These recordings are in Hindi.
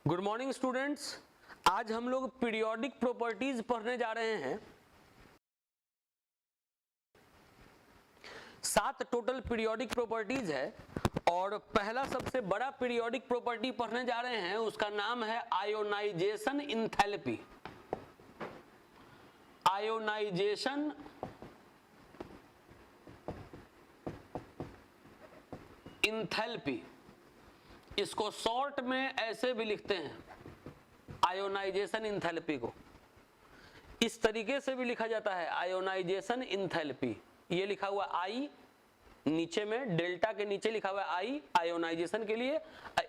गुड मॉर्निंग स्टूडेंट्स, आज हम लोग पीरियोडिक प्रॉपर्टीज पढ़ने जा रहे हैं। 7 टोटल पीरियोडिक प्रॉपर्टीज है और पहला सबसे बड़ा पीरियोडिक प्रॉपर्टी पढ़ने जा रहे हैं, उसका नाम है आयोनाइजेशन इंथैल्पी। आयोनाइजेशन इंथैल्पी, इसको शॉर्ट में ऐसे भी लिखते हैं। आयोनाइजेशन इंथैल्पी को इस तरीके से भी लिखा जाता है, आयोनाइजेशन इंथैल्पी। ये लिखा हुआ आई, नीचे में डेल्टा के नीचे लिखा हुआ आई आयोनाइजेशन के लिए,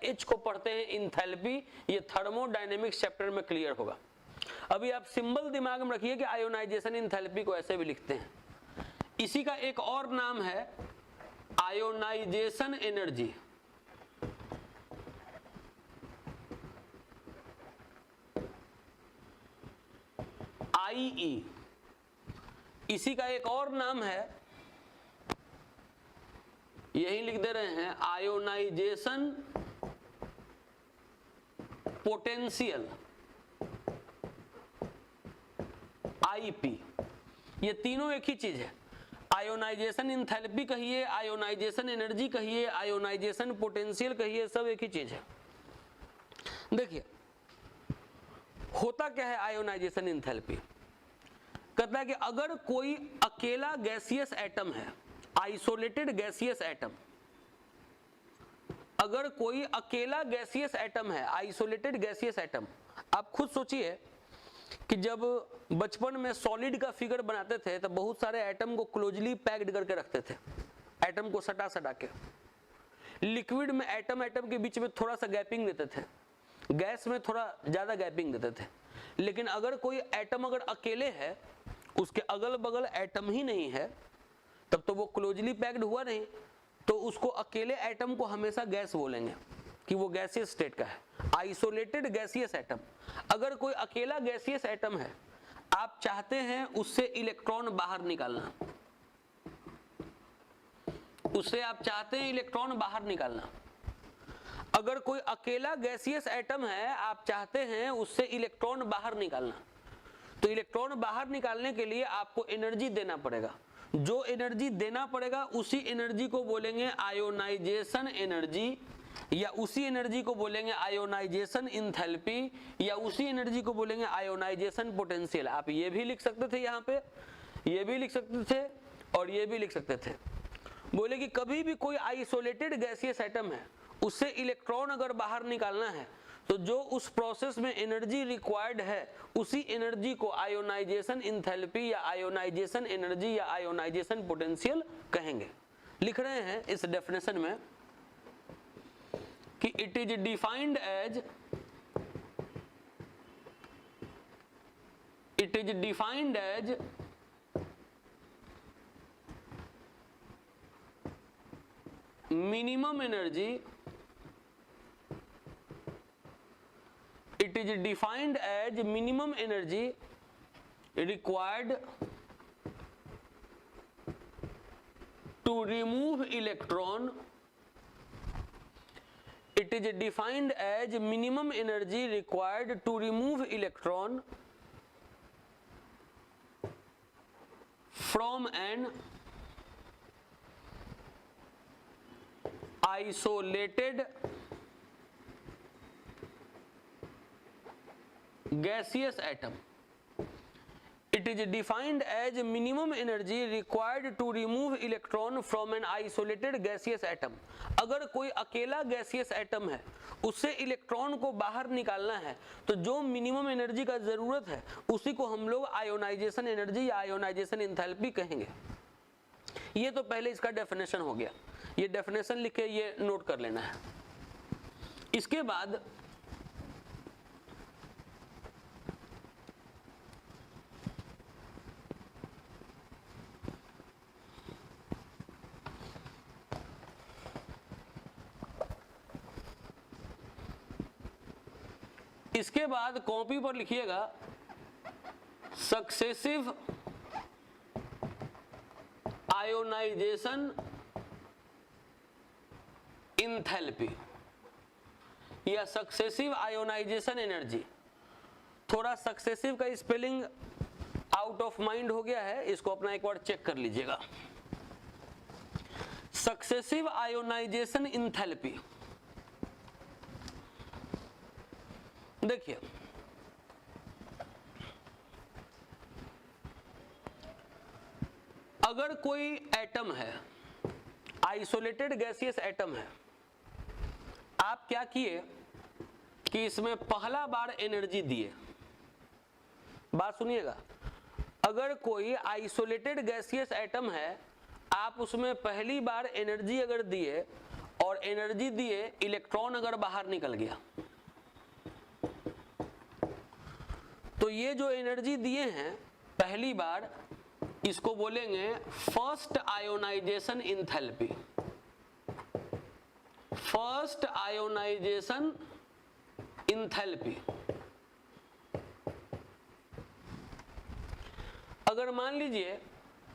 एच को पढ़ते हैं इंथैल्पी। ये थर्मोडायनेमिक्स चैप्टर में क्लियर होगा। अभी आप सिंबल दिमाग में रखिए कि आयोनाइजेशन इंथैल्पी को ऐसे भी लिखते हैं। इसी का एक और नाम है आयोनाइजेशन एनर्जी। आईई, इसी का एक और नाम है, यही लिख दे रहे हैं, आयोनाइजेशन पोटेंशियल, आईपी। ये तीनों एक ही चीज है। आयोनाइजेशन इंथैल्पी कहिए, आयोनाइजेशन एनर्जी कहिए, आयोनाइजेशन पोटेंशियल कहिए, सब एक ही चीज है। देखिए होता क्या है आयोनाइजेशन इंथैल्पी। कहता है कि अगर कोई अकेला गैसियस एटम है, आइसोलेटेड गैसियस एटम, अगर कोई अकेला गैसियस एटम है, आइसोलेटेड गैसियस एटम, आप खुद सोचिए कि जब बचपन में सॉलिड का फिगर बनाते थे तो बहुत सारे एटम को क्लोजली पैक्ड करके रखते थे, एटम को सटा सटा के। लिक्विड में एटम के बीच में थोड़ा सा गैपिंग देते थे, गैस में थोड़ा ज्यादा गैपिंग देते थे। लेकिन अगर कोई एटम अगर अकेले है, उसके अगल बगल एटम ही नहीं है, तब तो वो क्लोजली पैक्ड हुआ नहीं, तो उसको अकेले एटम को हमेशा गैस बोलेंगे कि वो गैसियस स्टेट का है, आइसोलेटेड गैसियस एटम। अगर कोई अकेला गैसियस एटम है, आप चाहते हैं उससे इलेक्ट्रॉन बाहर निकालना, उससे आप चाहते हैं इलेक्ट्रॉन बाहर निकालना। अगर कोई अकेला गैसियस एटम है, आप चाहते हैं उससे इलेक्ट्रॉन बाहर निकालना, तो इलेक्ट्रॉन बाहर निकालने के लिए आपको एनर्जी देना पड़ेगा। जो एनर्जी देना पड़ेगा उसी एनर्जी को बोलेंगे आयोनाइजेशन एनर्जी, या उसी एनर्जी को बोलेंगे आयोनाइजेशन इंथैल्पी, या उसी एनर्जी को बोलेंगे आयोनाइजेशन पोटेंशियल। आप ये भी लिख सकते थे, यहाँ पे ये भी लिख सकते थे और ये भी लिख सकते थे। बोले कि कभी भी कोई आइसोलेटेड गैसियस एटम है, उससे इलेक्ट्रॉन अगर बाहर निकालना है, तो जो उस प्रोसेस में एनर्जी रिक्वायर्ड है, उसी एनर्जी को आयोनाइजेशन इंथैल्पी या आयोनाइजेशन एनर्जी या आयोनाइजेशन पोटेंशियल कहेंगे। लिख रहे हैं इस डेफिनेशन में कि it is defined as minimum energy, it is defined as minimum energy required to remove electron. It is defined as minimum energy required to remove electron from an isolated gaseous atom. It is defined as minimum energy required to remove electron from an isolated gaseous atom. अगर कोई अकेला गैसियस एटम है, उससे इलेक्ट्रॉन को बाहर निकालना है, तो जो मिनिमम एनर्जी का जरूरत है उसी को हम लोग आयोनाइजेशन एनर्जी या आयोनाइजेशन इंथैल्पी कहेंगे। ये तो पहले इसका डेफिनेशन हो गया, ये डेफिनेशन लिख के ये नोट कर लेना है। इसके बाद कॉपी पर लिखिएगा सक्सेसिव आयोनाइजेशन इंथैल्पी। या सक्सेसिव आयोनाइजेशन एनर्जी। थोड़ा सक्सेसिव का स्पेलिंग आउट ऑफ माइंड हो गया है, इसको अपना एक बार चेक कर लीजिएगा। सक्सेसिव आयोनाइजेशन इंथैल्पी, देखिए अगर कोई एटम है, आइसोलेटेड गैसियस एटम है, आप क्या किए कि इसमें पहला बार एनर्जी दिए। बात सुनिएगा, अगर कोई आइसोलेटेड गैसियस एटम है, आप उसमें पहली बार एनर्जी अगर दिए और एनर्जी दिए, इलेक्ट्रॉन अगर बाहर निकल गया, तो ये जो एनर्जी दिए हैं पहली बार, इसको बोलेंगे first ionisation enthalpy. First ionisation enthalpy. अगर मान लीजिए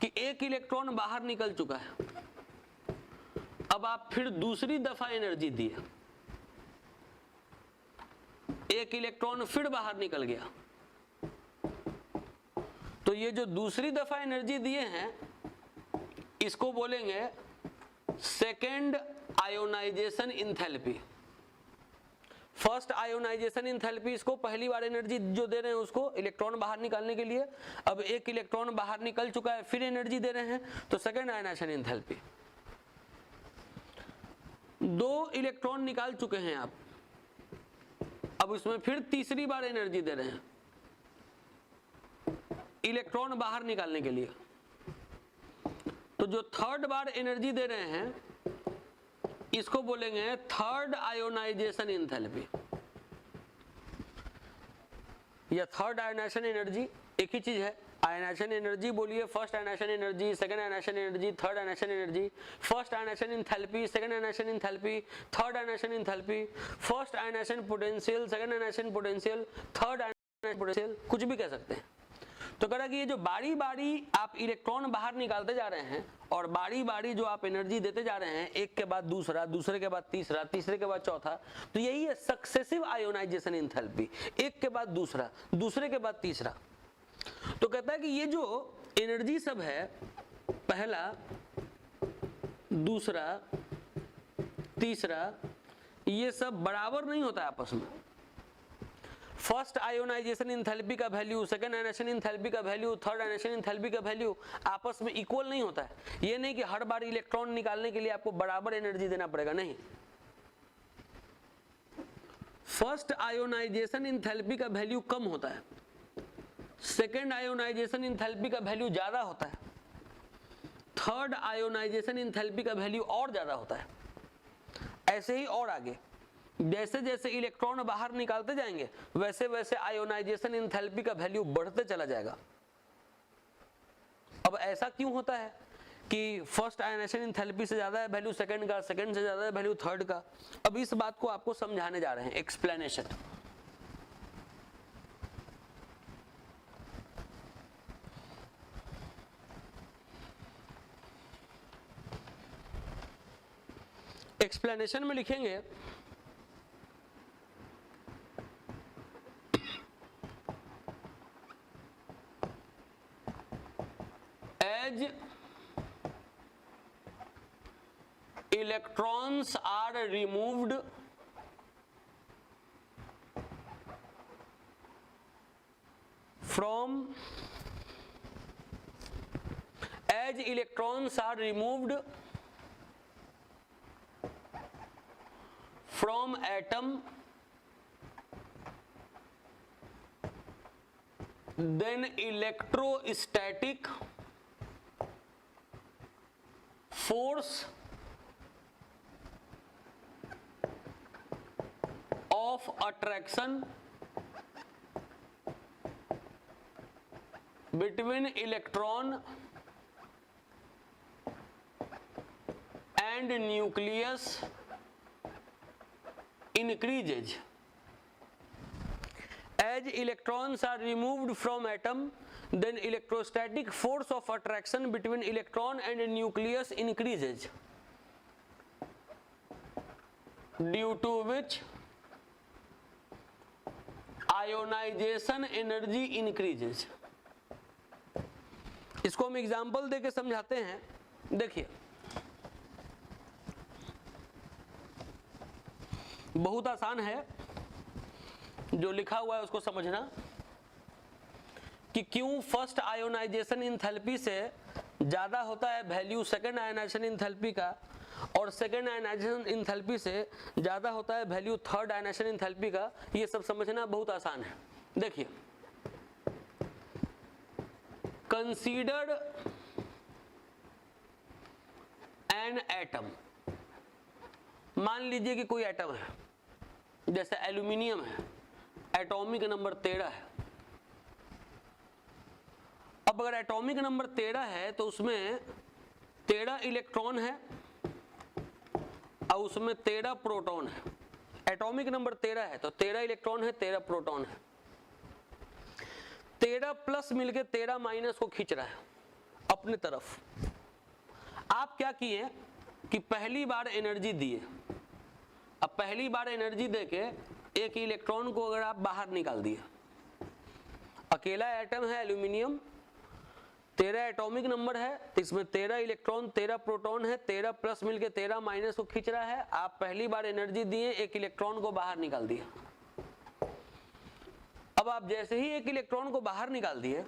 कि एक इलेक्ट्रॉन बाहर निकल चुका है, अब आप फिर दूसरी दफा एनर्जी दिए, एक इलेक्ट्रॉन फिर बाहर निकल गया, तो ये जो दूसरी दफा एनर्जी दिए हैं इसको बोलेंगे second ionisation enthalpy. First ionisation enthalpy, इसको पहली बार एनर्जी जो दे रहे हैं उसको इलेक्ट्रॉन बाहर निकालने के लिए, अब एक इलेक्ट्रॉन बाहर निकल चुका है, फिर एनर्जी दे रहे हैं, तो सेकेंड आयोनाइजेशन इंथैल्पी। दो इलेक्ट्रॉन निकाल चुके हैं आप, अब उसमें फिर तीसरी बार एनर्जी दे रहे हैं इलेक्ट्रॉन बाहर निकालने के लिए, तो जो थर्ड बार एनर्जी दे रहे हैं इसको बोलेंगे थर्ड आयोनाइजेशन इंथैल्पी या थर्ड आयोनाइजेशन एनर्जी। एक ही चीज है, आयोनाइजेशन एनर्जी बोलिए, first ionisation energy, second ionisation energy, third ionisation energy. First ionisation enthalpy, second ionisation enthalpy, third ionisation enthalpy, first ionisation potential, second ionisation potential, third ionisation potential, कुछ भी कह सकते हैं। तो कह रहा कि ये जो बारी बारी आप इलेक्ट्रॉन बाहर निकालते जा रहे हैं और बारी बारी जो आप एनर्जी देते जा रहे हैं, एक के बाद दूसरा, दूसरे के बाद तीसरा, तीसरे के बाद चौथा, तो यही है सक्सेसिव आयोनाइजेशन इंथैल्पी। एक के बाद दूसरा, दूसरे के बाद तीसरा। तो कहता है कि ये जो एनर्जी सब है, पहला, दूसरा, तीसरा, ये सब बराबर नहीं होता है आपस में। फर्स्ट आयोनाइजेशन इंथैल्पी का वैल्यू, सेकंड आयोनाइजेशन इंथैल्पी का वैल्यू, थर्ड आयोनाइजेशन इंथैल्पी का वैल्यू आपस में इक्वल नहीं होता है। ये नहीं कि हर बार इलेक्ट्रॉन निकालने के लिए आपको बराबर एनर्जी देना पड़ेगा, नहीं। फर्स्ट आयोनाइजेशन इंथैल्पी का वैल्यू कम होता है, सेकंड आयोनाइजेशन इंथैल्पी का वैल्यू ज्यादा होता है, थर्ड आयोनाइजेशन इंथैल्पी का वैल्यू और ज्यादा होता है। ऐसे ही और आगे जैसे जैसे इलेक्ट्रॉन बाहर निकालते जाएंगे वैसे वैसे आयोनाइजेशन इंथैल्पी का वैल्यू बढ़ते चला जाएगा। अब ऐसा क्यों होता है कि फर्स्ट आयोनाइजेशन इंथैल्पी से ज्यादा है वैल्यू सेकंड का, सेकंड से ज्यादा है वैल्यू थर्ड का? अब इस बात को आपको समझाने जा रहे हैं, एक्सप्लेनेशन। एक्सप्लेनेशन में लिखेंगे as electrons are removed from atom, then electrostatic force of attraction between electron and nucleus increases. As electrons are removed from atom, then electrostatic force of attraction between electron and nucleus increases, due to which ionisation energy increases. इसको हम एग्जांपल देके समझाते हैं। देखिए बहुत आसान है, जो लिखा हुआ है उसको समझना कि क्यों फर्स्ट आयोनाइजेशन इंथैल्पी से ज्यादा होता है वैल्यू सेकेंड आयोनाइजेशन इंथैल्पी का, और सेकेंड आयोनाइजेशन इंथैल्पी से ज्यादा होता है वैल्यू थर्ड आयोनाइजेशन इंथैल्पी का। ये सब समझना बहुत आसान है। देखिए कंसीडर एन एटम, मान लीजिए कि कोई एटम है, जैसे एल्यूमिनियम है, एटॉमिक नंबर 13 है। अब अगर एटॉमिक नंबर 13 है तो उसमें 13 इलेक्ट्रॉन है और उसमें 13 प्रोटॉन है। एटॉमिक नंबर 13 है तो 13 इलेक्ट्रॉन है, 13 प्रोटॉन है। 13 प्लस मिलके 13 माइनस को खींच रहा है अपने तरफ। आप क्या किए कि पहली बार एनर्जी दिए। अब पहली बार एनर्जी देके एक इलेक्ट्रॉन को अगर आप बाहर निकाल दिए, अकेला एटम है एल्यूमिनियम, 13 एटॉमिक नंबर है, इसमें 13 इलेक्ट्रॉन 13 प्रोटॉन है, 13 प्लस मिलके 13 माइनस को खींच रहा है। आप पहली बार एनर्जी दिए, एक इलेक्ट्रॉन को बाहर निकाल दिया। अब आप जैसे ही एक इलेक्ट्रॉन को बाहर निकाल दिए,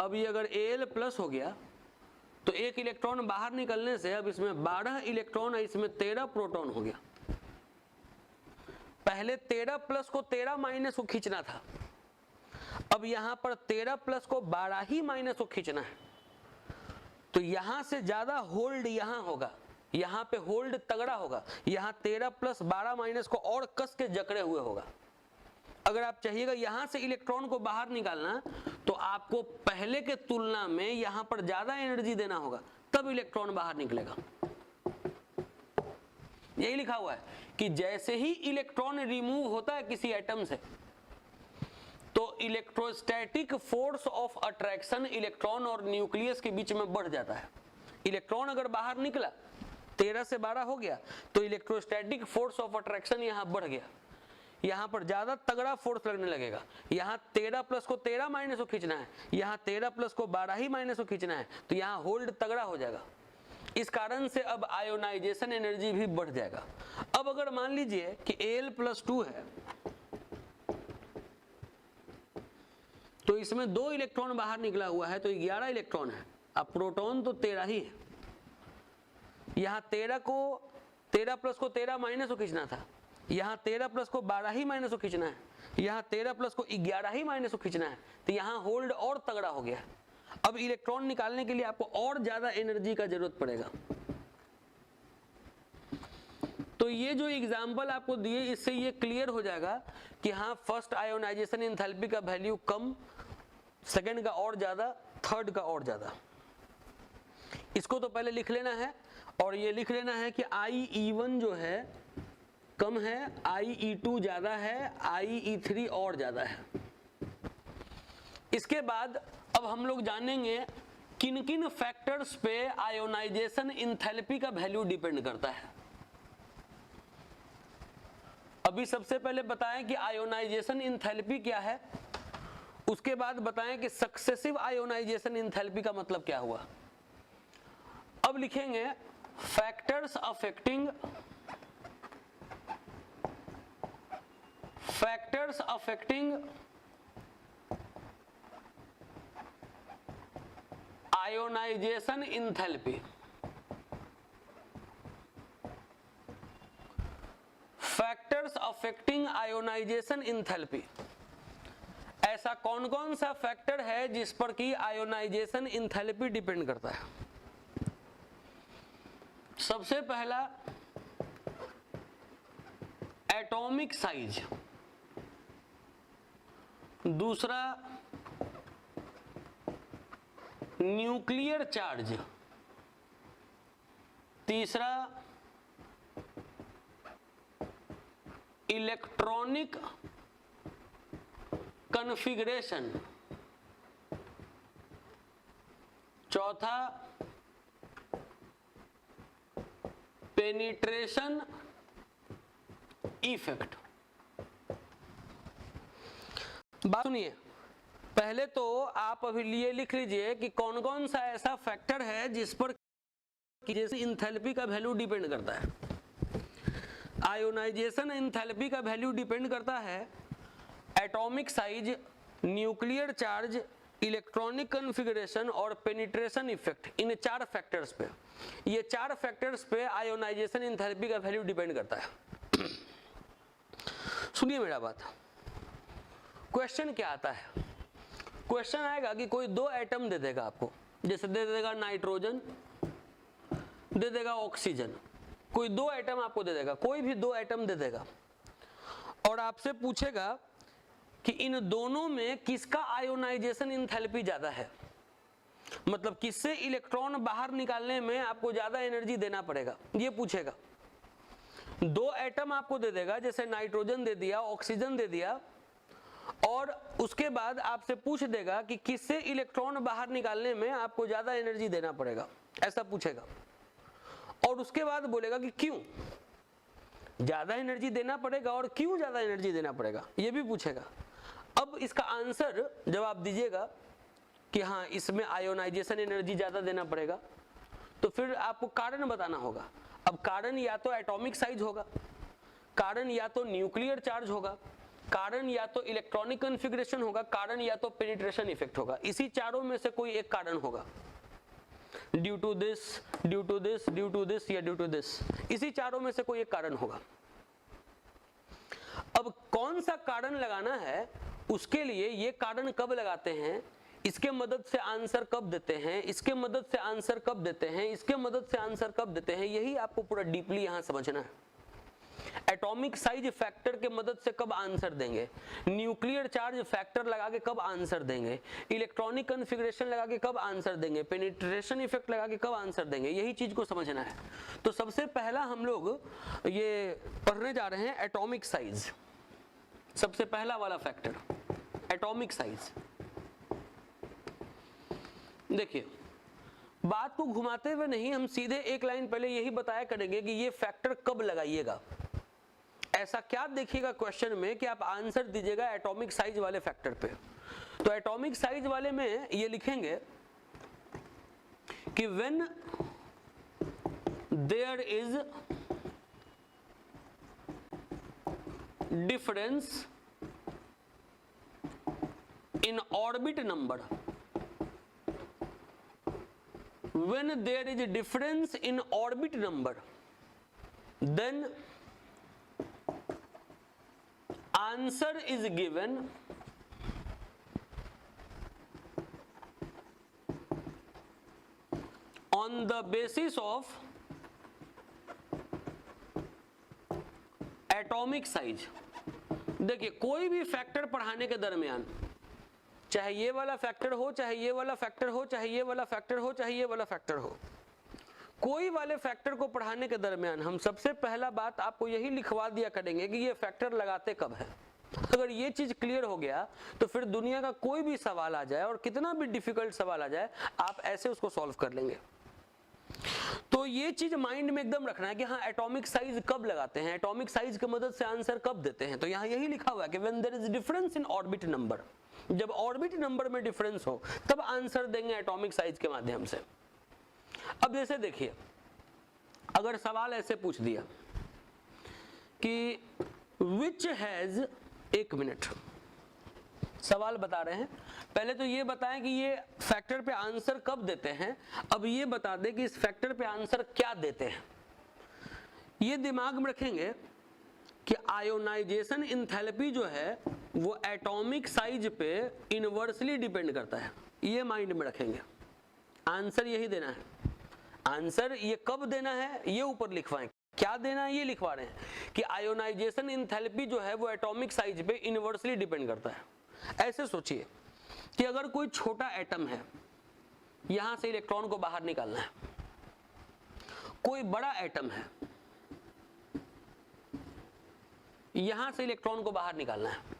अब ये अगर Al प्लस हो गया तो एक इलेक्ट्रॉन बाहर निकलने से अब इसमें 12 इलेक्ट्रॉन है, इसमें 13 प्रोटॉन हो गया। पहले 13 प्लस को 13 माइनस को खींचना था, अब यहां पर 13 प्लस को 12 ही माइनस को खींचना है। तो यहां से ज्यादा होल्ड यहां होगा, यहां पे होल्ड तगड़ा होगा, यहां 13 प्लस 12 माइनस को और कस के जकड़े हुए होगा। अगर आप चाहिएगा यहां से इलेक्ट्रॉन को बाहर निकालना तो आपको पहले के तुलना में यहां पर ज्यादा एनर्जी देना होगा, तब इलेक्ट्रॉन बाहर निकलेगा। यही लिखा हुआ है कि जैसे ही इलेक्ट्रॉन रिमूव होता है किसी एटम से तो electrostatic force of attraction electron और न्यूक्लियस के बीच में बढ़ जाता है। इलेक्ट्रॉन अगर बाहर निकला 13 से 12 हो गया तो इलेक्ट्रोस्टैटिक फोर्स ऑफ अट्रैक्शन यहां बढ़ गया, यहां पर ज्यादा तगड़ा फोर्स लगने लगेगा। यहां 13 प्लस को 13 माइनस को खींचना है, यहां 13 प्लस को 12 ही माइनस को खींचना है, तो यहां होल्ड तगड़ा हो जाएगा। इस कारण से अब आयोनाइजेशन एनर्जी भी बढ़ जाएगा। अब अगर मान लीजिए कि Al+2 है तो इसमें 2 इलेक्ट्रॉन बाहर निकला हुआ है तो 11 इलेक्ट्रॉन है। अब प्रोटॉन तो 13 ही है, यहां 13 प्लस को 13 माइनस को खींचना था, यहां 13 प्लस को 12 ही माइनस को खींचना है, यहां 13 प्लस को 11 ही माइनस को खींचना है, तो यहां होल्ड और तगड़ा हो गया। अब इलेक्ट्रॉन निकालने के लिए आपको और ज्यादा एनर्जी का जरूरत पड़ेगा। तो ये जो एग्जांपल आपको दिए इससे ये क्लियर हो जाएगा कि हाँ फर्स्ट आयोनाइजेशन एंथैल्पी का वैल्यू कम, सेकंड का और ज्यादा, थर्ड का और ज्यादा। इसको तो पहले लिख लेना है और ये लिख लेना है कि IE1 जो है कम है, IE2 ज्यादा है, IE3 और ज्यादा है। इसके बाद अब हम लोग जानेंगे किन किन फैक्टर्स पे आयोनाइजेशन एंथैल्पी का वैल्यू डिपेंड करता है। अभी सबसे पहले बताएं कि आयोनाइजेशन एंथैल्पी क्या है, उसके बाद बताएं कि सक्सेसिव आयोनाइजेशन एंथैल्पी का मतलब क्या हुआ। अब लिखेंगे factors affecting ionisation enthalpy. Factors affecting ionisation enthalpy, ऐसा कौन कौन सा फैक्टर है जिस पर कि आयोनाइजेशन एंथैल्पी डिपेंड करता है। सबसे पहला एटॉमिक साइज, दूसरा न्यूक्लियर चार्ज, तीसरा इलेक्ट्रॉनिक कॉन्फ़िगरेशन, चौथा पेनिट्रेशन इफेक्ट। बात सुनिए, पहले तो आप अभी लिए लिख लीजिए कि कौन कौन सा ऐसा फैक्टर है जिस पर जैसे इंथैल्पी का वैल्यू डिपेंड करता है। आयोनाइजेशन एंथैल्पी का वैल्यू डिपेंड करता है atomic size, nuclear charge, electronic configuration और पेनिट्रेशन इफेक्ट। इन 4 फैक्टर्स पे, ये 4 फैक्टर्स पे आयोनाइजेशन एंथैल्पी का वैल्यू डिपेंड करता है। सुनिए मेरा बात, क्वेश्चन क्या आता है? क्वेश्चन आएगा कि कोई 2 एटम दे देगा आपको, जैसे दे देगा नाइट्रोजन, दे देगा ऑक्सीजन, कोई 2 एटम आपको दे देगा, कोई भी 2 एटम दे देगा और आपसे पूछेगा कि इन दोनों में किसका आयोनाइजेशन एंथैल्पी ज्यादा है, मतलब किससे इलेक्ट्रॉन बाहर निकालने में आपको ज्यादा एनर्जी देना पड़ेगा, ये पूछेगा। 2 एटम आपको दे देगा, जैसे नाइट्रोजन दे दिया, ऑक्सीजन दे दिया, और उसके बाद आपसे पूछ देगा कि किससे इलेक्ट्रॉन बाहर निकालने में आपको ज्यादा एनर्जी देना पड़ेगा, ऐसा पूछेगा। और उसके बाद बोलेगा कि क्यों ज्यादा एनर्जी देना पड़ेगा और क्यों ज्यादा एनर्जी देना पड़ेगा, ये भी पूछेगा। अब इसका आंसर जब आप दीजिएगा कि हाँ इसमें आयोनाइजेशन एनर्जी ज्यादा देना पड़ेगा, तो फिर आपको कारण बताना होगा। अब कारण या तो एटॉमिक साइज होगा, कारण या तो न्यूक्लियर चार्ज होगा, कारण या तो इलेक्ट्रॉनिक कॉन्फ़िगरेशन होगा, कारण या तो पेनिट्रेशन इफेक्ट होगा। इसी चारों में से कोई एक कारण होगा, due to this, due to this, due to this या ड्यू टू दिस, इसी चारों में से कोई एक कारण होगा। अब कौन सा कारण लगाना है, उसके लिए ये कारण कब लगाते हैं, इसके मदद से आंसर कब देते हैं, इसके मदद से आंसर कब देते हैं, इसके मदद से आंसर कब देते हैं, यही आपको पूरा डीपली यहां समझना है। एटॉमिक साइज फैक्टर के मदद से कब आंसर देंगे, न्यूक्लियर चार्ज फैक्टर लगा के कब आंसर देंगे, इलेक्ट्रॉनिक कॉन्फ़िगरेशन लगा के कब आंसर देंगे, पेनिट्रेशन इफेक्ट लगा के कब आंसर देंगे, यही चीज को समझना है। तो सबसे पहला हम लोग ये पढ़ने जा रहे हैं एटॉमिक साइज। सबसे पहला वाला फैक्टर एटॉमिक साइज। देखिए, बात को घुमाते हुए नहीं, हम सीधे एक लाइन पहले यही बताया करेंगे कि ये फैक्टर कब लगाइएगा। ऐसा क्या देखिएगा क्वेश्चन में कि आप आंसर दीजिएगा एटॉमिक साइज वाले फैक्टर पे। तो एटॉमिक साइज वाले में ये लिखेंगे कि when there is difference in orbit number, when there is a difference in orbit number, then answer is given on the basis of atomic size। देखिए, कोई भी फैक्टर पढ़ाने के दरमियान, चाहे ये वाला फैक्टर हो, चाहे ये वाला फैक्टर हो, चाहे ये वाला फैक्टर हो, चाहे ये वाला फैक्टर हो, कोई वाले फैक्टर को पढ़ाने के दरमियान हम सबसे पहला बात आपको यही लिखवा दिया करेंगे कि ये फैक्टर लगाते कब है। अगर ये चीज क्लियर हो गया तो फिर दुनिया का कोई भी सवाल आ जाए और कितना भी डिफिकल्ट सवाल आ जाए, आप ऐसे उसको सॉल्व कर लेंगे। तो ये चीज माइंड में एकदम रखना है कि हाँ एटॉमिक साइज कब लगाते हैं, एटॉमिक साइज की मदद से आंसर कब देते हैं। तो यहाँ यही लिखा हुआ है कि when there is difference in orbit number, जब ऑर्बिट नंबर में डिफरेंस हो तब आंसर देंगे एटॉमिक साइज के माध्यम से। अब जैसे देखिए, अगर सवाल ऐसे पूछ दिया कि विच हैज, एक मिनट, सवाल बता रहे हैं, पहले तो ये बताएं कि ये फैक्टर पे आंसर कब देते हैं, अब ये बता दें कि इस फैक्टर पे आंसर क्या देते हैं। ये दिमाग में रखेंगे कि आयोनाइजेशन एंथैल्पी जो है वो एटॉमिक साइज पे इनवर्सली डिपेंड करता है, ये माइंड में रखेंगे। आंसर यही देना है, आंसर ये कब देना है ये ऊपर लिखवाएं, क्या देना है ये लिखवा रहे हैं कि आयोनाइजेशन एंथैल्पी जो है वो एटॉमिक साइज पे इनवर्सली डिपेंड करता है। ऐसे सोचिए कि अगर कोई छोटा एटम है, यहां से इलेक्ट्रॉन को बाहर निकालना है, कोई बड़ा एटम है, यहां से इलेक्ट्रॉन को बाहर निकालना है,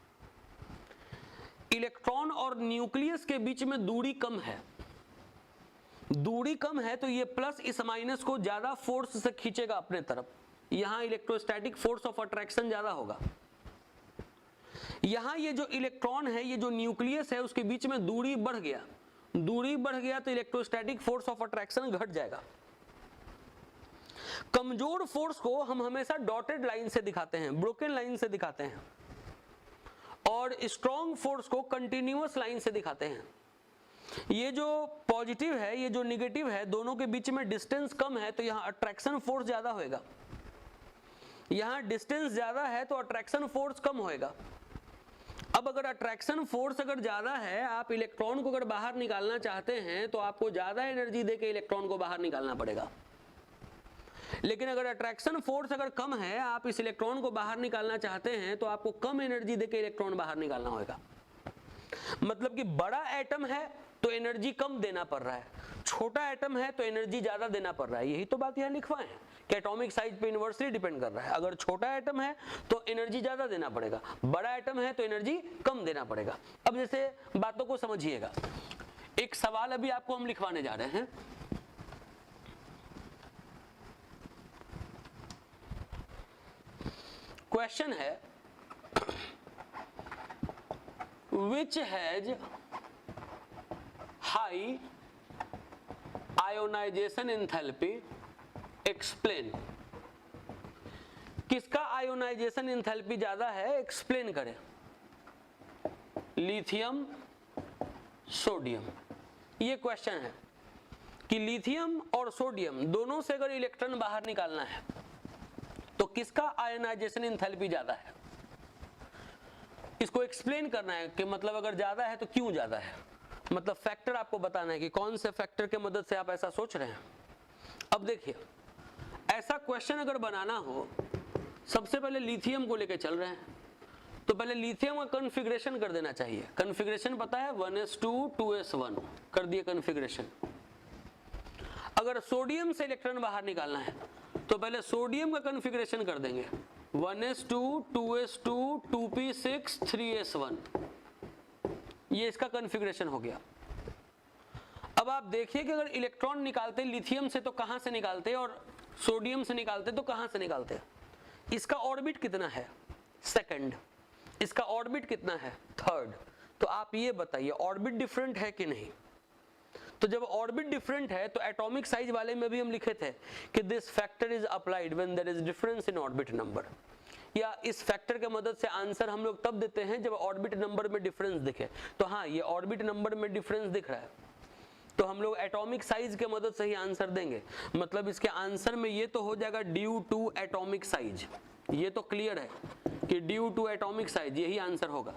इलेक्ट्रॉन और न्यूक्लियस के बीच में दूरी कम है, दूरी कम है तो ये प्लस इस माइनस को ज्यादा फोर्स से खींचेगा अपने तरफ, यहां इलेक्ट्रोस्टैटिक फोर्स ऑफ अट्रैक्शन ज्यादा होगा। यहां ये जो इलेक्ट्रॉन है, ये जो न्यूक्लियस है, उसके बीच में दूरी बढ़ गया, दूरी बढ़ गया तो इलेक्ट्रोस्टैटिक फोर्स ऑफ अट्रैक्शन घट जाएगा। कमजोर फोर्स को हम हमेशा डॉटेड लाइन से दिखाते हैं, ब्रोकन लाइन से दिखाते हैं, और स्ट्रॉन्ग फोर्स को कंटिन्यूअस लाइन से दिखाते हैं। ये जो पॉजिटिव है, ये जो निगेटिव है, दोनों के बीच में डिस्टेंस कम है तो यहाँ अट्रैक्शन फोर्स ज्यादा होएगा। यहाँ डिस्टेंस ज्यादा है तो अट्रैक्शन फोर्स कम होएगा। अब अगर अट्रैक्शन फोर्स अगर ज्यादा है, आप इलेक्ट्रॉन को अगर बाहर निकालना चाहते हैं तो आपको ज्यादा एनर्जी देके इलेक्ट्रॉन को बाहर निकालना पड़ेगा। लेकिन अगर अट्रैक्शन फोर्स अगर कम है, आप इस इलेक्ट्रॉन को बाहर निकालना चाहते हैं तो आपको कम एनर्जी देके इलेक्ट्रॉन बाहर निकालना होगा। मतलब कि बड़ा एटम है तो एनर्जी कम देना पड़ रहा है, छोटा एटम है तो एनर्जी ज्यादा देना पड़ रहा है। यही तो बात यहाँ लिखवाए हैं कि एटॉमिक साइज पे इनवर्सली डिपेंड कर रहा है। अगर छोटा एटम है तो एनर्जी ज्यादा देना पड़ेगा, बड़ा एटम है तो एनर्जी कम देना पड़ेगा। अब जैसे बातों को समझिएगा, एक सवाल अभी आपको हम लिखवाने जा रहे हैं। क्वेश्चन है, which has high ionization enthalpy explain। किसका आयोनाइजेशन एंथैल्पी ज्यादा है, एक्सप्लेन करें। Lithium, sodium. ये क्वेश्चन है कि लिथियम और सोडियम दोनों से अगर इलेक्ट्रॉन बाहर निकालना है तो किसका आयोनाइजेशन एंथैल्पी ज्यादा है, इसको एक्सप्लेन करना है कि मतलब अगर ज्यादा है तो क्यों ज्यादा है, मतलब फैक्टर आपको बताना है कि कौन से फैक्टर के मदद से आप ऐसा सोच रहे हैं। अब देखिए, ऐसा क्वेश्चन अगर बनाना हो, सबसे पहले लिथियम को लेकर चल रहे हैं तो पहले लिथियम का कॉन्फ़िगरेशन कर देना चाहिए। कॉन्फ़िगरेशन पता है 1s2 2s1 कर दिए कॉन्फ़िगरेशन। अगर सोडियम से इलेक्ट्रॉन बाहर निकालना है तो पहले सोडियम का कॉन्फ़िगरेशन कर देंगे 1s2 2s2 2p6 3s1। ये इसका कॉन्फ़िगरेशन हो गया। अब आप देखिए कि अगर इलेक्ट्रॉन निकालते लिथियम से तो कहां से निकालते और सोडियम से निकालते तो कहां से निकालते। इसका ऑर्बिट कितना है, सेकंड। इसका ऑर्बिट कितना है, थर्ड। तो आप ये बताइए ऑर्बिट डिफरेंट है कि नहीं। तो जब ऑर्बिट डिफरेंट है तो एटॉमिक साइज वाले में भी हम लिखे थे कि this factor is applied when there is difference in orbit number, या इस फैक्टर के मदद से आंसर हम लोग तब देते हैं जब ऑर्बिट नंबर में डिफरेंस दिखे। तो हाँ, ये ऑर्बिट नंबर में डिफरेंस दिख रहा है तो हम लोग एटॉमिक साइज के मदद से ही आंसर देंगे। मतलब इसके आंसर में ये तो हो जाएगा ड्यू टू एटॉमिक साइज, ये तो क्लियर है कि ड्यू टू एटॉमिक साइज यही आंसर होगा।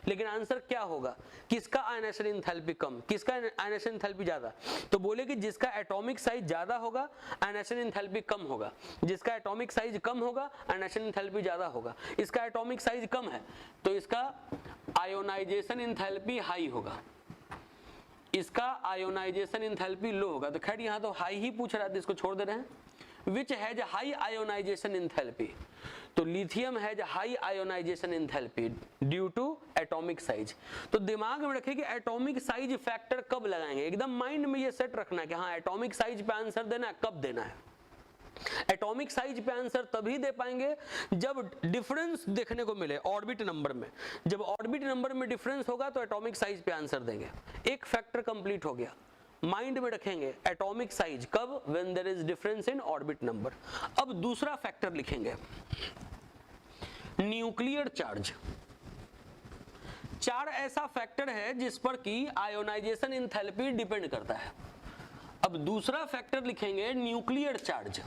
लेकिन आंसर क्या होगा, किसका आयनेशन एंथैल्पी कम, किसका आयनेशन एंथैल्पी ज्यादा। तो बोले कि जिसका एटॉमिक साइज ज्यादा होगा आयनेशन एंथैल्पी कम होगा, जिसका एटॉमिक साइज कम होगा आयनेशन एंथैल्पी ज्यादा होगा। इसका एटॉमिक साइज कम है तो इसका आयोनाइजेशन एंथैल्पी हाई होगा, इसका आयोनाइजेशन एंथैल्पी लो होगा। तो खैर यहाँ तो हाई ही पूछ रहा है तो इसको छोड़ दे रहे हैं। Which has high ionization enthalpy, तो lithium has high ionization enthalpy due to atomic size. तो दिमाग में रखिए कि एटॉमिक साइज फैक्टर कब लगाएंगे, एकदम माइंड में ये सेट रखना है कि हाँ एटॉमिक साइज पे आंसर देना है, कब देना है। एटॉमिक साइज पे आंसर तभी दे पाएंगे जब डिफरेंस देखने को मिले ऑर्बिट नंबर में। जब ऑर्बिट नंबर में डिफरेंस होगा तो एटॉमिक साइज पे आंसर देंगे। एक फैक्टर कंप्लीट हो गया, माइंड में रखेंगे एटॉमिक साइज कब, when there is difference in orbit number. अब दूसरा फैक्टर लिखेंगे न्यूक्लियर चार्ज। चार ऐसा फैक्टर है जिस पर कि आयोनाइजेशन एंथैल्पी डिपेंड करता है। अब दूसरा फैक्टर लिखेंगे न्यूक्लियर चार्ज।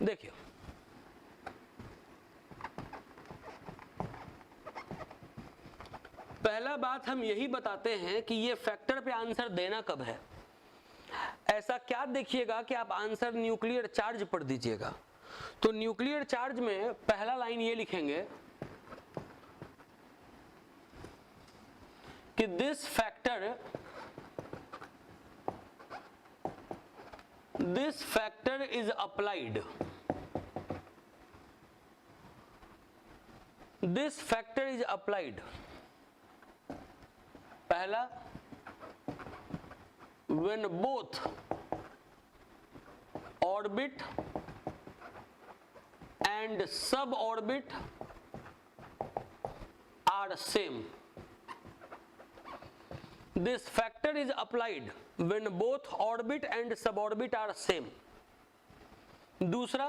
देखिए पहला बात हम यही बताते हैं कि ये फैक्टर पे आंसर देना कब है। ऐसा क्या देखिएगा कि आप आंसर न्यूक्लियर चार्ज पर दीजिएगा। तो न्यूक्लियर चार्ज में पहला लाइन ये लिखेंगे कि this factor is applied, this factor is applied. पहला when both orbit and suborbit are same. This factor is applied when both orbit and suborbit are same. दूसरा,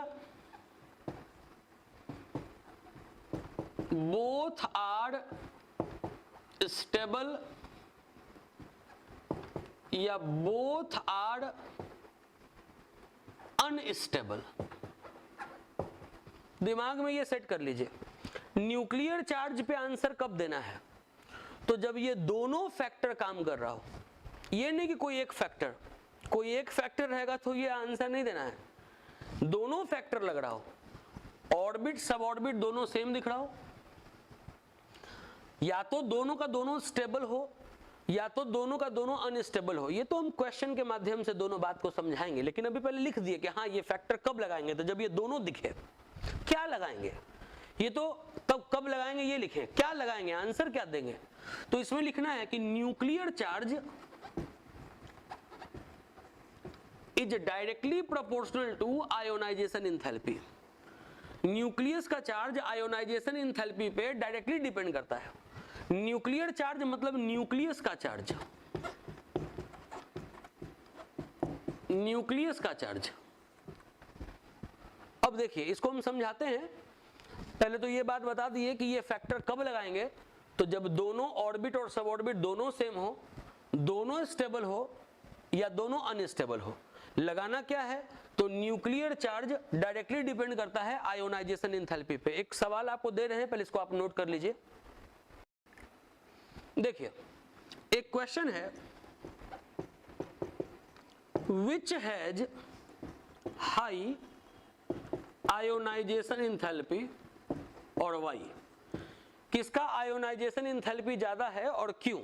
both are stable या both are unstable. दिमाग में ये सेट कर लीजिए, न्यूक्लियर चार्ज पे आंसर कब देना है? तो जब ये दोनों फैक्टर काम कर रहा हो, ये नहीं कि कोई एक फैक्टर रहेगा तो ये आंसर नहीं देना है, दोनों फैक्टर लग रहा हो, ऑर्बिट सब ऑर्बिट दोनों सेम दिख रहा हो, या तो दोनों का दोनों स्टेबल हो या तो दोनों का दोनों अनस्टेबल हो। ये तो हम क्वेश्चन के माध्यम से दोनों बात को समझाएंगे, लेकिन अभी पहले लिख दिए कि हाँ ये फैक्टर कब लगाएंगे, तो जब ये दोनों दिखे। क्या लगाएंगे ये तो कब लगाएंगे ये लिखें, क्या लगाएंगे आंसर क्या देंगे। तो इसमें लिखना है कि nuclear charge is directly proportional to ionisation enthalpy. Nucleus का चार्ज आयोनाइजेशन एंथैल्पी पे डायरेक्टली डिपेंड करता है। न्यूक्लियर चार्ज मतलब न्यूक्लियस का चार्ज, न्यूक्लियस का चार्ज। अब देखिए इसको हम समझाते हैं। पहले तो ये बात बता दिए कि ये फैक्टर कब लगाएंगे, तो जब दोनों ऑर्बिट और सब ऑर्बिट दोनों सेम हो, दोनों स्टेबल हो या दोनों अनस्टेबल हो। लगाना क्या है, तो न्यूक्लियर चार्ज डायरेक्टली डिपेंड करता है आयोनाइजेशन एंथैल्पी पे। एक सवाल आपको दे रहे हैं, पहले इसको आप नोट कर लीजिए। देखिए एक क्वेश्चन है, विच हैज हाई आयोनाइजेशन एंथैल्पी और वाई, किसका आयोनाइजेशन एंथैल्पी ज्यादा है और क्यों।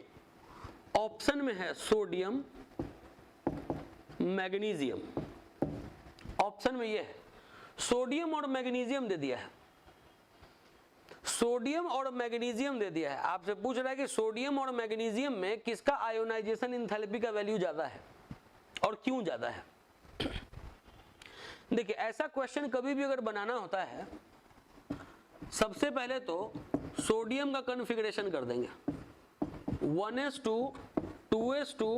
ऑप्शन में है सोडियम, मैग्नीशियम। ऑप्शन में ये है सोडियम और मैग्नीशियम दे दिया है, सोडियम और मैग्नीशियम दे दिया है। आपसे पूछ रहा है कि सोडियम और मैग्नीशियम में किसका आयोनाइजेशन एंथैल्पी का वैल्यू ज्यादा है और क्यों ज्यादा है। देखिए ऐसा क्वेश्चन कभी भी अगर बनाना होता है, सबसे पहले तो सोडियम का कॉन्फ़िगरेशन कर देंगे 1s2 2s2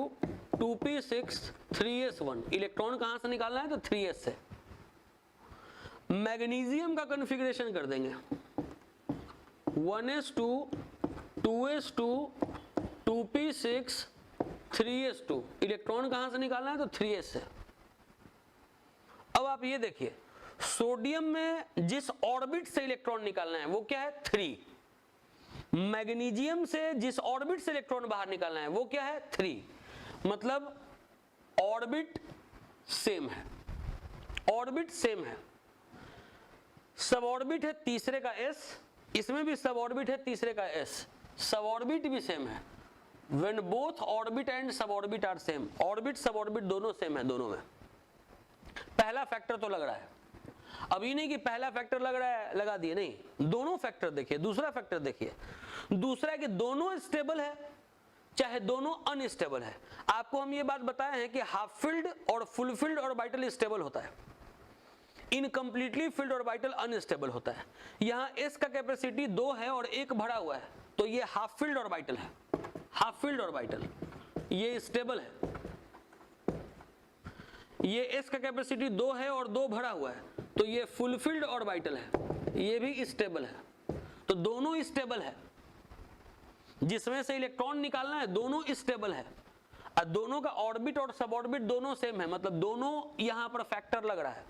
2p6 3s1। Electron कहां से निकालना है, तो 3s से। मैग्नीशियम का कॉन्फ़िगरेशन कर देंगे 1s2 2s2 2p6 3s2। Electron कहां से निकालना है, तो 3s से। अब आप ये देखिए, सोडियम में जिस ऑर्बिट से इलेक्ट्रॉन निकालना है वो क्या है, 3। मैग्नीशियम से जिस ऑर्बिट से इलेक्ट्रॉन बाहर निकालना है वो क्या है, 3। मतलब ऑर्बिट सेम है, ऑर्बिट सेम है। सब ऑर्बिट है तीसरे का s, इसमें भी सब ऑर्बिट है तीसरे का s, सब ऑर्बिट भी सेम है। When both orbit and suborbit are same, orbit सब ऑर्बिट दोनों सेम है दोनों में। पहला फैक्टर तो लग रहा है, अभी नहीं कि पहला फैक्टर लग रहा है लगा दिए, नहीं, दोनों फैक्टर देखिए। दूसरा फैक्टर देखिए, दूसरा है कि दोनों स्टेबल है चाहे दोनों अनस्टेबल है। आपको हम ये बात बताए हैं कि हाफ फील्ड और फुल फील्ड ऑर्बिटल स्टेबल होता है, इनकम्प्लीटली फील्ड ऑर्बिटल अनस्टेबल होता है। यहाँ s का कैपेसिटी 2 है और 1 भरा हुआ है, तो ये हाफ फील्ड ऑर्बिटल है, हाफ फील्ड ऑर्बिटल, ये स्टेबल है। ये s का कैपेसिटी 2 है और 2 भरा हुआ है, तो ये फुल फील्ड ऑर्बिटल है, ये भी स्टेबल है। तो दोनों स्टेबल है, जिसमें से इलेक्ट्रॉन निकालना है दोनों स्टेबल है, और दोनों का ऑर्बिट और सब ऑर्बिट दोनों सेम है, मतलब दोनों यहां पर फैक्टर लग रहा है।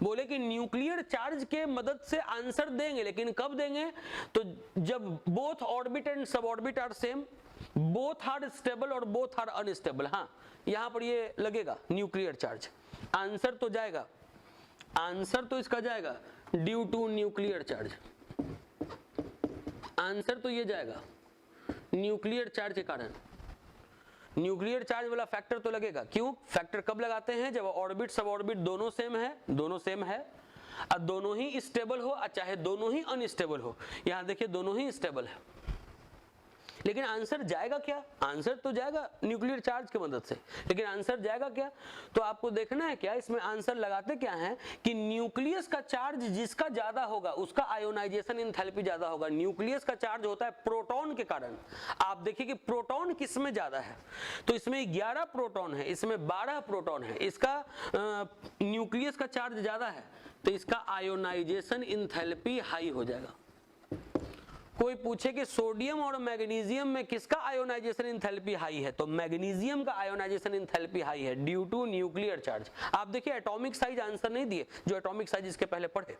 बोले कि न्यूक्लियर चार्ज के मदद से आंसर देंगे, लेकिन कब देंगे, तो जब both orbit and sub orbit are same, both are stable और बोथ आर अनस्टेबल। हाँ यहां पर ये लगेगा न्यूक्लियर चार्ज। आंसर तो जाएगा, आंसर तो इसका जाएगा due to nuclear charge, answer तो ये जाएगा न्यूक्लियर चार्ज के कारण। न्यूक्लियर चार्ज वाला फैक्टर तो लगेगा। क्यों, फैक्टर कब लगाते हैं, जब ऑर्बिट सब ऑर्बिट दोनों सेम है, दोनों सेम है, और दोनों ही स्टेबल हो, चाहे दोनों ही अनस्टेबल हो। यहां देखिए दोनों ही स्टेबल है। लेकिन आंसर जाएगा क्या? आंसर तो जाएगा न्यूक्लियर चार्ज की मदद से, लेकिन आंसर जाएगा क्या? तो आपको देखना है क्या इसमें आंसर लगाते क्या है कि न्यूक्लियस का चार्ज जिसका ज्यादा होगा उसका आयोनाइजेशन एंथैल्पी ज्यादा होगा। न्यूक्लियस का चार्ज होता है प्रोटॉन के कारण। आप देखिए कि प्रोटॉन किसमें ज्यादा है, तो इसमें 11 प्रोटॉन है, इसमें 12 प्रोटॉन है, इसका न्यूक्लियस का चार्ज ज्यादा है तो इसका आयोनाइजेशन एंथैल्पी हाई हो जाएगा। कोई पूछे कि सोडियम और मैग्नीशियम में किसका आयोनाइजेशन एंथैल्पी हाई है, तो मैग्नीशियम का आयोनाइजेशन एंथैल्पी हाई है ड्यू टू न्यूक्लियर चार्ज। आप देखिए एटॉमिक साइज आंसर नहीं दिए, जो एटॉमिक साइज इसके पहले पढ़े,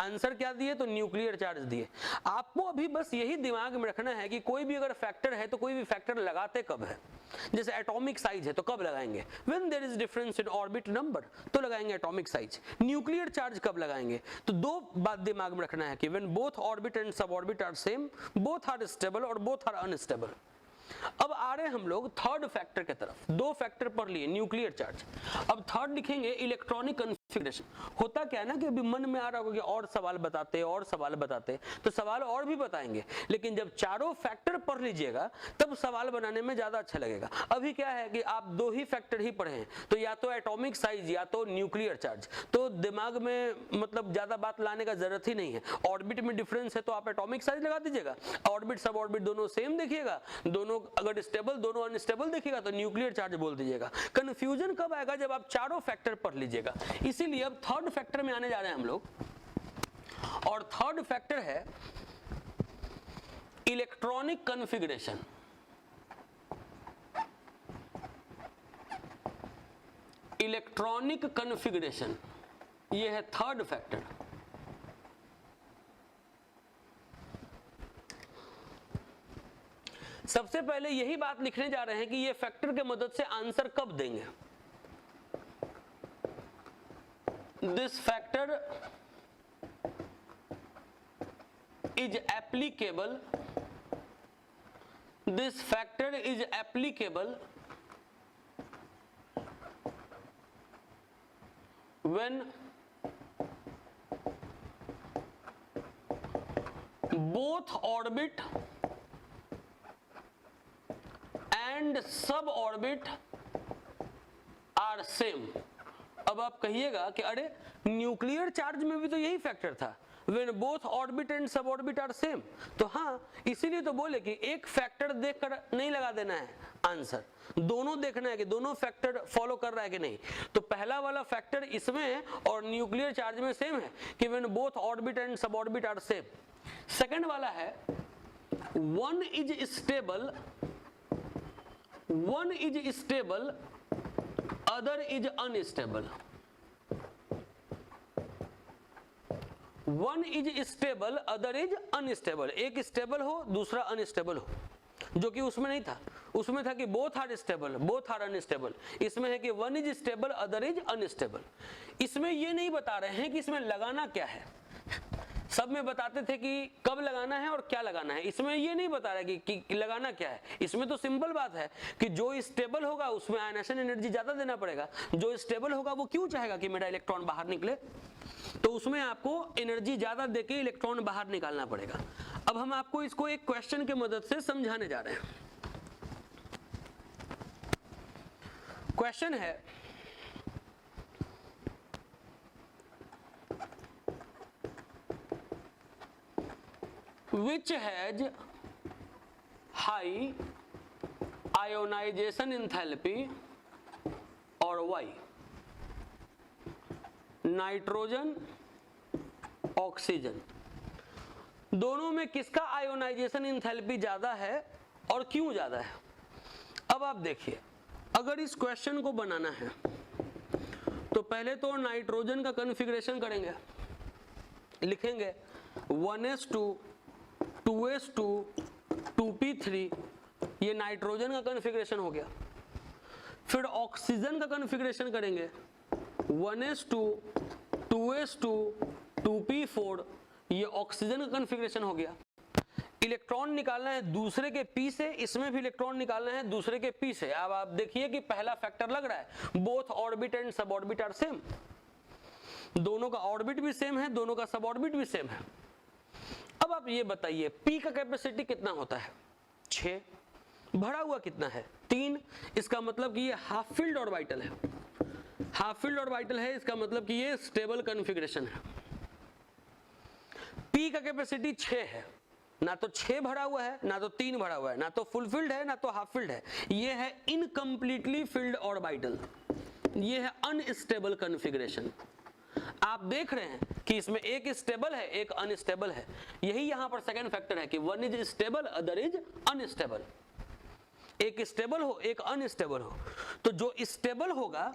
आंसर क्या दिए? तो न्यूक्लियर चार्ज दिए। आपको अभी बस यही दिमाग में रखना है कि कोई भी अगर फैक्टर है तो कोई भी फैक्टर लगाते कब है। जैसे एटॉमिक साइज है तो कब लगाएंगे? When there is difference in orbit number तो लगाएंगे एटॉमिक साइज। न्यूक्लियर चार्ज कब लगाएंगे? तो दो बात दिमाग में रखना है कि when both orbit and sub orbit are same, both are stable और बोथ आर अनस्टेबल। अब आ रहे हम लोग थर्ड फैक्टर के तरफ। दो फैक्टर पढ़ लिए, न्यूक्लियर चार्ज। अब थर्ड लिखेंगे इलेक्ट्रॉनिक कन्फिगरेशन। होता क्या है ना कि अभी मन में आ रहा होगा कि और सवाल बताते और सवाल बताते, तो सवाल और भी बताएंगे, लेकिन जब चारों फैक्टर पढ़ लीजिएगा तब सवाल बनाने में ज्यादा अच्छा लगेगा। अभी क्या है कि आप दो ही फैक्टर ही पढ़े हैं, तो या तो एटॉमिक साइज या तो न्यूक्लियर चार्ज, तो दिमाग में मतलब ज्यादा बात लाने का जरूरत ही नहीं है। ऑर्बिट में डिफरेंस है तो आप एटॉमिक साइज लगा दीजिएगा, ऑर्बिट सब ऑर्बिट दोनों सेम देखिएगा, दोनों अगर स्टेबल दोनों अनस्टेबल देखिएगा तो न्यूक्लियर चार्ज बोल दीजिएगा। कंफ्यूजन कब आएगा? जब आप चारों फैक्टर पढ़ लीजिएगा। इसीलिए अब थर्ड फैक्टर में आने जा रहे हैं हम लोग, और थर्ड फैक्टर है इलेक्ट्रॉनिक कन्फिगरेशन। इलेक्ट्रॉनिक कन्फिगरेशन ये है थर्ड फैक्टर। सबसे पहले यही बात लिखने जा रहे हैं कि ये फैक्टर के मदद से आंसर कब देंगे। This factor is applicable, this factor is applicable when both orbit and suborbit are same। अब आप कहिएगा कि अरे न्यूक्लियर चार्ज में भी तो यही फैक्टर था, when both orbit and suborbit are same। तो हाँ, इसीलिए तो बोले कि एक फैक्टर देखकर नहीं लगा देना है आंसर, दोनों देखना है कि दोनों फैक्टर फॉलो कर रहा है कि नहीं। तो पहला वाला फैक्टर इसमें है और न्यूक्लियर चार्ज में सेम है कि when both orbit and suborbit are same। Second वाला है one is stable, one is stable, other is unstable। One is stable other is unstable. एक स्टेबल हो दूसरा अनस्टेबल हो, जो कि उसमें नहीं था। उसमें था कि both are stable both are unstable, इसमें है कि one is stable other is unstable. इसमें ये नहीं बता रहे हैं कि इसमें लगाना क्या है। सब में बताते थे कि कब लगाना है और क्या लगाना है, इसमें ये नहीं बता रहा कि लगाना क्या है। इसमें तो सिंपल बात है कि जो स्टेबल होगा उसमें आयनेशन एनर्जी ज्यादा देना पड़ेगा, जो स्टेबल होगा वो क्यों चाहेगा कि मेरा इलेक्ट्रॉन बाहर निकले, तो उसमें आपको एनर्जी ज्यादा देके इलेक्ट्रॉन बाहर निकालना पड़ेगा। अब हम आपको इसको एक क्वेश्चन की मदद से समझाने जा रहे हैं। क्वेश्चन है which has high ionization enthalpy और why? नाइट्रोजन ऑक्सीजन, दोनों में किसका आयोनाइजेशन एंथैल्पी ज्यादा है और क्यों ज्यादा है। अब आप देखिए, अगर इस क्वेश्चन को बनाना है तो पहले तो नाइट्रोजन का कॉन्फ़िगरेशन करेंगे, लिखेंगे 1s2 2s2 2p3, ये नाइट्रोजन का कॉन्फ़िगरेशन हो गया। फिर ऑक्सीजन का कॉन्फ़िगरेशन करेंगे 1s2 2s2 2p4, ये ऑक्सीजन का कॉन्फ़िगरेशन हो गया। इलेक्ट्रॉन निकालना है दूसरे के पी से, इसमें भी इलेक्ट्रॉन निकालना है दूसरे के पी से। अब आप देखिए कि पहला फैक्टर लग रहा है both orbit and sub orbit are same, दोनों का ऑर्बिट भी सेम है, दोनों का सब ऑर्बिट भी सेम है। अब आप ये बताइए पी का कैपेसिटी कितना होता है, 6, भरा हुआ कितना है 3, इसका मतलब कि ये हाफ फिल्ड ऑर्बिटल है, हाफ फील्ड ऑर्बिटल है, इसका मतलब कि ये स्टेबल कॉन्फ़िगरेशन है। P का कैपेसिटी 6 है, ना तो 6 भरा हुआ है ना तो 3 भरा हुआ है, ना तो फुल फिल्ड है ना तो हाफ फिल्ड है, ये है इनकम्प्लीटली फिल्ड ऑर्बिटल, ये है अनस्टेबल कॉन्फ़िगरेशन। आप देख रहे हैं कि इसमें एक स्टेबल है एक अनस्टेबल है, यही यहां पर सेकंड फैक्टर है कि one is stable other is unstable, एक स्टेबल हो एक अनस्टेबल हो। तो जो स्टेबल होगा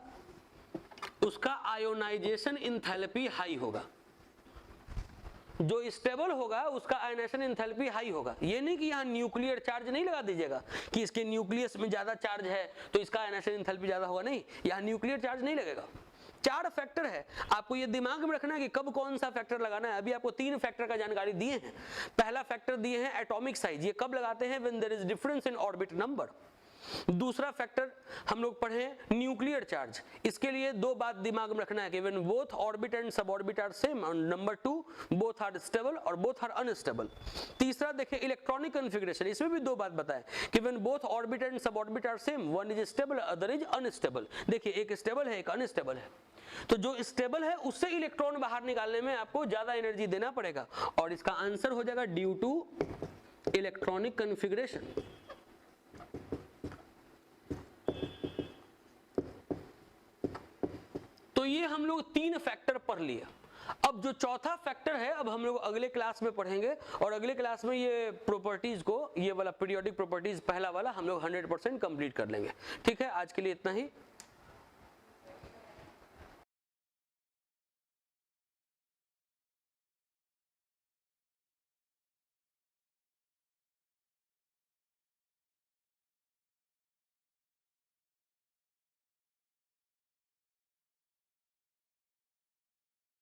उसका आयोनाइजेशन एंथैल्पी हाई होगा, जो स्टेबल होगा उसका आयोनाइजेशन एंथैल्पी हाई होगा। ये नहीं कि यहाँ न्यूक्लियर चार्ज नहीं लगा दीजिएगा कि इसके न्यूक्लियस में ज्यादा चार्ज है तो इसका आयोनाइजेशन एंथैल्पी ज्यादा होगा, नहीं, यहाँ न्यूक्लियर चार्ज नहीं लगेगा। 4 फैक्टर है, आपको ये दिमाग में रखना है कि कब कौन सा फैक्टर लगाना है। अभी आपको 3 फैक्टर का जानकारी दिए हैं। पहला फैक्टर दिए हैं एटॉमिक साइज, ये कब लगाते हैं when there is difference in orbit number. दूसरा फैक्टर हम लोग पढ़े न्यूक्लियर चार्ज, इसके लिए 2 बात दिमाग में रखना है कि when both orbit and sub orbit are same, and number 2 both are stable और बोथ आर अनस्टेबल। तीसरा देखिए इलेक्ट्रॉनिक कॉन्फ़िगरेशन, इसमें भी 2 बात बताएं कि when both orbit and sub orbit are same, one is stable other is unstable. देखिए एक स्टेबल है एक अनस्टेबल है, तो जो स्टेबल है उससे इलेक्ट्रॉन बाहर निकालने में आपको ज्यादा एनर्जी देना पड़ेगा, और इसका आंसर हो जाएगा ड्यू टू इलेक्ट्रॉनिक कॉन्फ़िगरेशन। तो ये हम लोग 3 फैक्टर पढ़ लिए। अब जो चौथा फैक्टर है अब हम लोग अगले क्लास में पढ़ेंगे, और अगले क्लास में ये प्रॉपर्टीज को, ये वाला पीरियोडिक प्रॉपर्टीज पहला वाला हम लोग 100% कंप्लीट कर लेंगे। ठीक है, आज के लिए इतना ही।